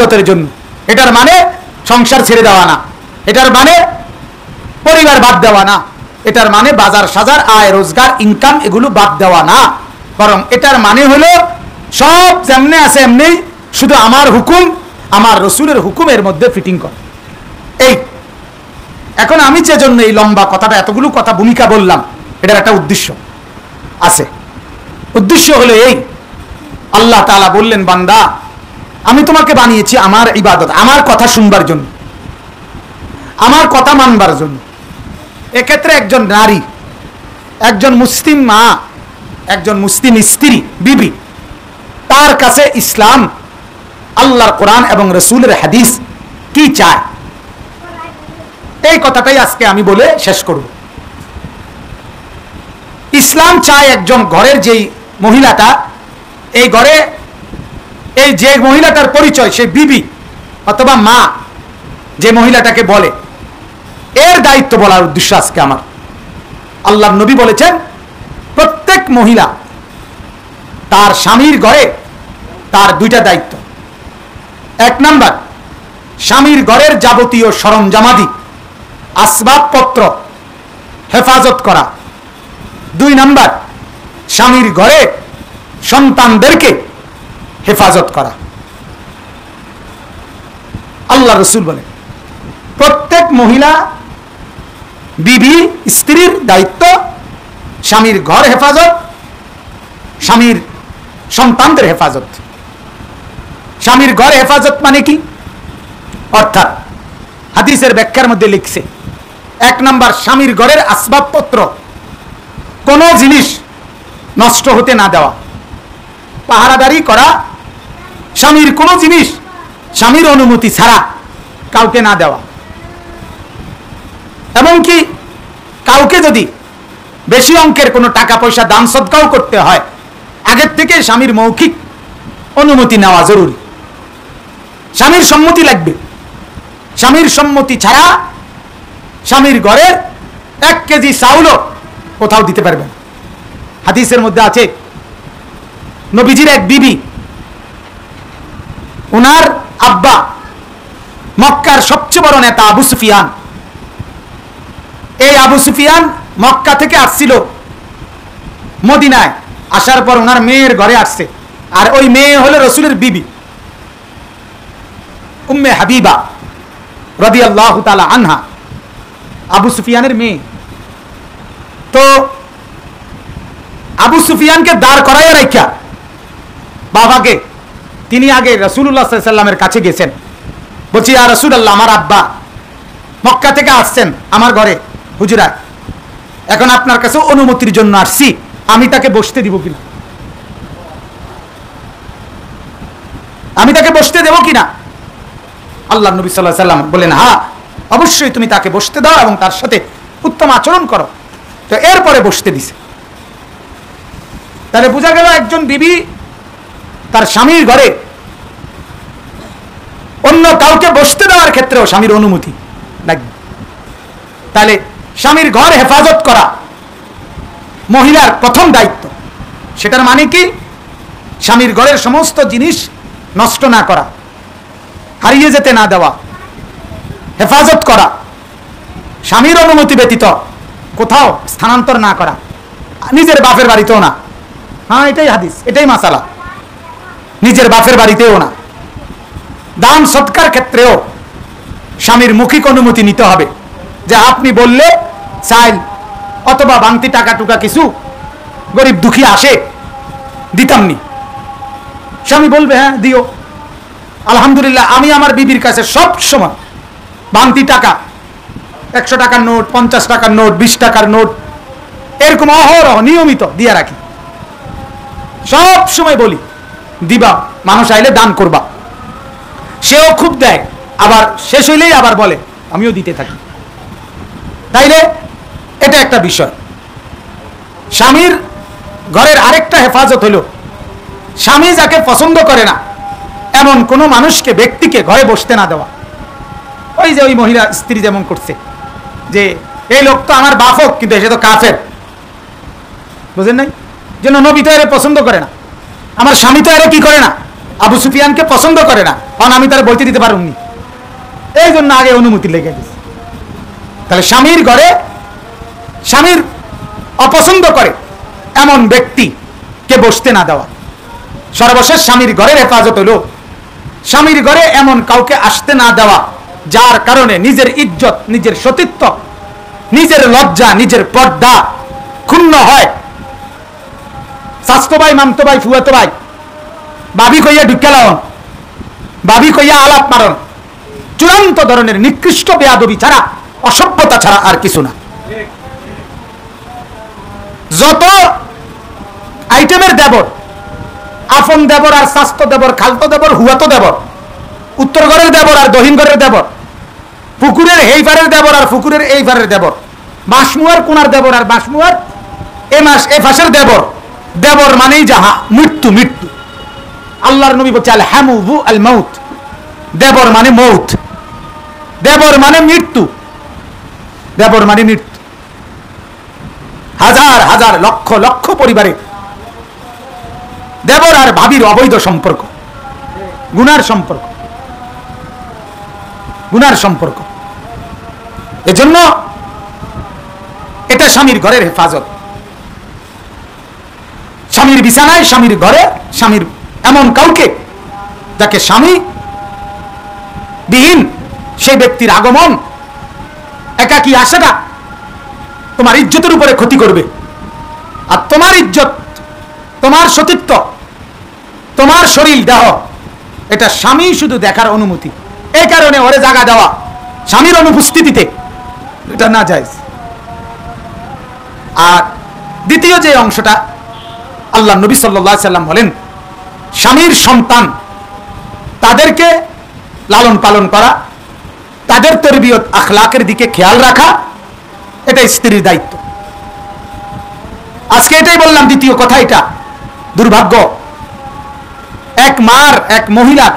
ইবাদতের জন্য। এটার মানে সংসার ছেড়ে দেওয়া না, এটার মানে পরিবার বাদ দেওয়া না, এটার মানে বাজার সাজার আয় রোজগার ইনকাম এগুলো বাদ দেওয়া না, বরং এটার মানে হলো সব যেমনি আছে এমনি, শুধু আমার হুকুম আমার রসুলের হুকুমের মধ্যে ফিটিং কর। এই এখন আমি যে জন্য এই লম্বা কথাটা এতগুলো কথা ভূমিকা বললাম, এটার একটা উদ্দেশ্য আছে। উদ্দেশ্য হলো এই, আল্লাহ তাআলা বললেন, বান্দা আমি তোমাকে বানিয়েছি আমার ইবাদত, আমার কথা শুনবার জন্য, আমার কথা মানবার জন্য। এক্ষেত্রে একজন নারী, একজন মুসলিম মা, একজন মুসলিম স্ত্রী বিবি, তার কাছে ইসলাম, আল্লাহর কোরআন এবং রসুলের হাদিস কি চায়, এই কথাটাই আজকে আমি বলে শেষ করব। ইসলাম চায় একজন ঘরের যেই মহিলাটা, এই ঘরে এই যে মহিলাটার পরিচয় সে বিবি অথবা মা, যে মহিলাটাকে বলে, এর দায়িত্ব বলার উদ্দেশ্য আজকে আমার। আল্লাহর নবী বলেছেন, প্রত্যেক মহিলা তার স্বামীর ঘরে তার দুইটা দায়িত্ব। এক নাম্বার, স্বামীর ঘরের যাবতীয় সরঞ্জামাদি আসবাবপত্র হেফাজত করা। দুই নাম্বার, স্বামীর ঘরে সন্তানদেরকে হেফাজত করা। আল্লাহ রসুল বলেন, প্রত্যেক মহিলা বিবি স্ত্রীর দায়িত্ব স্বামীর ঘর হেফাজত, স্বামীর সন্তানদের হেফাজত। স্বামীর ঘর হেফাজত মানে কি? অর্থাৎ হাদিসের ব্যাখ্যার মধ্যে লিখছে, এক নাম্বার, স্বামীর ঘরের আসবাবপত্র কোন জিনিস নষ্ট হতে না দেওয়া, পাহারাদারি করা, স্বামীর কোন জিনিস স্বামীর অনুমতি ছাড়া কাউকে না দেওয়া। এমনকি কাউকে যদি বেশি অঙ্কের কোনো টাকা পয়সা দান সদকাও করতে হয়, আগের থেকে স্বামীর মৌখিক অনুমতি নেওয়া জরুরি। স্বামীর সম্মতি লাগবে। স্বামীর সম্মতি ছাড়া স্বামীর ঘরে 1 কেজি চাউলও কোথাও দিতে পারবেন। হাদিসের মধ্যে আছে, নবীজির এক বিবি, ওনার আব্বা মক্কার সবচেয়ে বড় নেতা আবু সুফিয়ান। এই আবু সুফিয়ান মক্কা থেকে আসছিল মদিনায়, আসার পর ওনার মেয়ের ঘরে আসছে, আর ওই মেয়ে হলো রসুলের বিবি উম্মে হাবিবা রাদিয়াল্লাহু তাআলা আনহা, আবু সুফিয়ানের মেয়ে। তো আবু সুফিয়ানকে দাঁড় করাইয়া রাখা বাবাকে, তিনি আগে রাসূলুল্লাহ সাল্লাল্লাহু আলাইহি ওয়াসাল্লামের কাছে গেছেন, বলছি, ইয়া রাসূলুল্লাহ, আমার আব্বা মক্কা থেকে আসছেন আমার ঘরে হুজুরায়, এখন আপনার কাছে অনুমতির জন্য আসছি, আমি তাকে বসতে দিব কিনা, আমি তাকে বসতে দেব কিনা? আল্লাহ নবী সাল্লাল্লাহু আলাইহি ওয়াসাল্লাম বলেন, হ্যাঁ অবশ্যই তুমি তাকে বসতে দাও এবং তার সাথে উত্তম আচরণ করো। তো এরপরে বসতে দিছে। তাহলে বোঝা গেল একজন বিবি তার স্বামীর ঘরে অন্য কাউকে বসতে দেওয়ার ক্ষেত্রেও স্বামীর অনুমতি লাগবে। তাহলে স্বামীর ঘর হেফাজত করা মহিলার প্রথম দায়িত্ব। সেটার মানে কি? স্বামীর ঘরের সমস্ত জিনিস নষ্ট না করা, হারিয়ে যেতে না দেওয়া, হেফাজত করা, স্বামীর অনুমতি ব্যতীত কোথাও স্থানান্তর না করা, নিজের বাপের বাড়িতেও না। হ্যাঁ, এটাই হাদিস, এটাই মাসালা। নিজের বাপের বাড়িতেও না। দান সৎকার ক্ষেত্রেও স্বামীর মৌখিক অনুমতি নিতে হবে, যে আপনি বললে চাইল অথবা বাংতি টাকা টুকা কিছু গরিব দুঃখী আসে, দিতামনি। স্বামী বলবে, হ্যাঁ দিও। আলহামদুলিল্লাহ, আমি আমার বিবির কাছে সব সময় বাংতি টাকা, 100 টাকার নোট, 50 টাকার নোট, 20 টাকার নোট, এরকম অহরহ নিয়মিত দিয়ে রাখি। সব সময় বলি, দিবা, মানুষ আইলে দান করবা। সেও খুব দেয়, আবার শেষ হইলেই আবার বলে আমিও দিতে থাকি। তাইলে এটা একটা বিষয়। স্বামীর ঘরের আরেকটা হেফাজত হলো, স্বামী যাকে পছন্দ করে না এমন কোন মানুষকে, ব্যক্তিকে ঘরে বসতে না দেওয়া। ওই যে ওই মহিলা স্ত্রী যেমন করছে, যে এই লোক তো আমার বাপ হোক, কিন্তু সে তো কাফের, বুঝেন নাই? যেন নবী তো এর পছন্দ করে না, আমার স্বামী তো এর কি করে না, আবু সুফিয়ানকে পছন্দ করে না, কারণ আমি তার বইতে দিতে পারুনি, এই জন্য আগে অনুমতি লেগে গেছে। তাহলে স্বামীর ঘরে স্বামীর অপছন্দ করে এমন ব্যক্তিকে বসতে না দেওয়া। সর্বশেষ স্বামীর ঘরের হেফাজত হলো স্বামীর ঘরে এমন কাউকে আসতে না দেওয়া যার কারণে নিজের ইজ্জত, নিজের সতীত্ব, নিজের লজ্জা, নিজের পর্দা ক্ষুণ্ণ হয়। স্বাস্থ্য ভাই, মামতো ভাই, ফুয়াতো ভাই, বাবি কইয়া ঢুকালাম, বাবি কইয়া আলাপ মারণ, চূড়ান্ত ধরনের নিকৃষ্ট বেয়াদবি ছাড়া, অসভ্যতা ছাড়া আর কিছু না। যত আইটেমের দেবর, আপন দেবর আর স্বাস্থ্য দেবর, খালতো দেবর, হুয়াতো দেবর, উত্তর ঘরের দেবর আর দক্ষিণ ঘরের দেবর, পুকুরের এই পারের দেবর আর পুকুরের এই পারের দেবর, বাঁশমুয়ার কোনার দেবর আর বাঁশমুয়ার এ ফাঁসের দেবর, দেবর মানেই যাহা মৃত্যু, মৃত্যু। আল্লাহর নবী বলছে আল হামু আল মাউত, দেবর মানে মৌত, দেবর মানে মৃত্যু, দেবর মানে মৃত্যু। হাজার হাজার লক্ষ লক্ষ পরিবারে দেবর আর ভাবির অবৈধ সম্পর্ক, গুনার সম্পর্ক, গুনার সম্পর্ক। এজন্য এটা স্বামীর ঘরের হেফাজত। স্বামীর বিছানায়, স্বামীর ঘরে, স্বামীর এমন কাউকে যাকে স্বামী বিহীন সেই ব্যক্তির আগমন, একাকী আসাটা তোমার ইজ্জতের উপরে ক্ষতি করবে। আর তোমার ইজ্জত, তোমার সতীত্ব, তোমার শরীর দেহ, এটা স্বামী শুধু দেখার অনুমতি। এই কারণে ওরে জায়গা দেওয়া স্বামীর অনুপস্থিতিতে এটা না জায়েজ। আর দ্বিতীয় যে অংশটা, আল্লাহ নবী সাল্লাল্লাহু আলাইহি সাল্লাম বলেন স্বামীর সন্তান তাদেরকে লালন পালন করা, তাদের তরবিয়ত আখলাকের দিকে খেয়াল রাখা, এটা স্ত্রীর দায়িত্ব। আজকে এটাই বললাম, দ্বিতীয় কথা এটা। দুর্ভাগ্য, এক মার, এক মহিলার,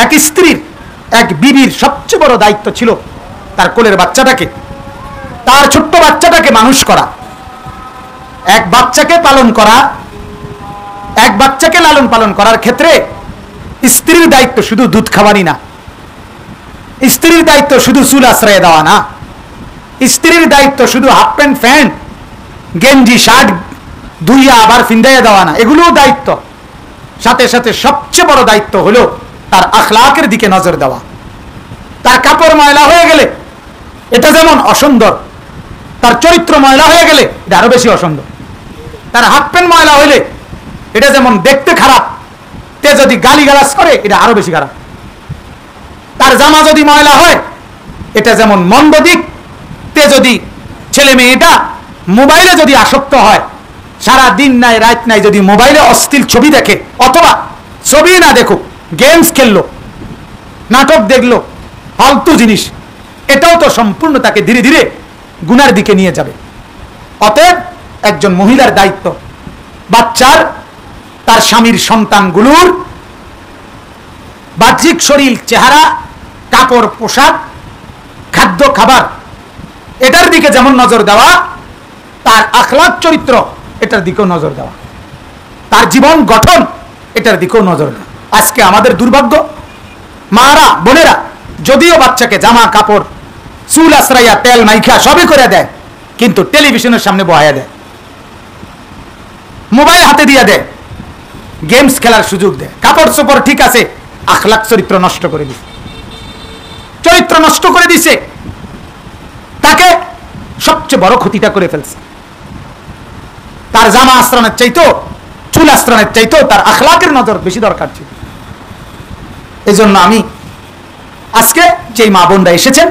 এক স্ত্রীর, এক বিবির সবচেয়ে বড় দায়িত্ব ছিল তার কোলের বাচ্চাটাকে, তার ছোট্ট বাচ্চাটাকে মানুষ করা। এক বাচ্চাকে পালন করা, এক বাচ্চাকে লালন পালন করার ক্ষেত্রে স্ত্রীর দায়িত্ব শুধু দুধ খাওয়ানি না, স্ত্রীর দায়িত্ব শুধু চুল আশ্রয় দেওয়া না, স্ত্রীর দায়িত্ব শুধু হাফ প্যান্ট, প্যান্ট, গেঞ্জি, শার্ট ধুইয়া আবার ফিন্দাইয়া দেওয়া না, এগুলোও দায়িত্ব। সাথে সাথে সবচেয়ে বড় দায়িত্ব হলো তার আখলাকের দিকে নজর দেওয়া। তার কাপড় ময়লা হয়ে গেলে এটা যেমন অসুন্দর, তার চরিত্র ময়লা হয়ে গেলে এটা আরো বেশি অসুন্দর। তার হাফ প্যান্ট ময়লা হইলে এটা যেমন দেখতে খারাপ, তে যদি গালিগালাজ করে এটা আরো বেশি খারাপ। তার জামা যদি ময়লা হয় এটা যেমন মন্দ দিক, তে যদি ছেলে মেয়েটা মোবাইলে যদি আসক্ত হয়, সারা দিন নাই রাত নাই যদি মোবাইলে অশ্লীল ছবি দেখে, অথবা ছবি না দেখুক, গেমস খেললো, নাটক দেখলো, ফালতু জিনিস, এটাও তো সম্পূর্ণ তাকে ধীরে ধীরে গুনার দিকে নিয়ে যাবে। অতএব একজন মহিলার দায়িত্ব বাচ্চার, তার স্বামীর সন্তানগুলোর বাহ্যিক শরীর, চেহারা, কাপড়, পোশাক, খাদ্য, খাবার, এটার দিকে যেমন নজর দেওয়া, তার আখলাক, চরিত্র, এটার দিকেও নজর দেওয়া, তার জীবন গঠন, এটার দিকেও নজর দেওয়া। আজকে আমাদের দুর্ভাগ্য, মারা, বোনেরা যদিও বাচ্চাকে জামা কাপড়, চুল আশ্রাইয়া, তেল মাইখা সবই করে দেয়, কিন্তু টেলিভিশনের সামনে বহাইয়া দেয়, মোবাইল হাতে দিয়ে দেয়, গেমস খেলার সুযোগ দেয়, কাপড় চোপড় ঠিক আছে, আখলাক, চরিত্র নষ্ট করে দিছে, চরিত্র নষ্ট করে দিছে, তাকে সবচেয়ে বড় ক্ষতিটা করে ফেলছে। তার জামা আশ্রয়ের চাইতো, চুল আশ্রয়ের চাইতো তার আখলাকের নজর বেশি দরকার ছিল। এই জন্য আমি আজকে যেই মা বোনরা এসেছেন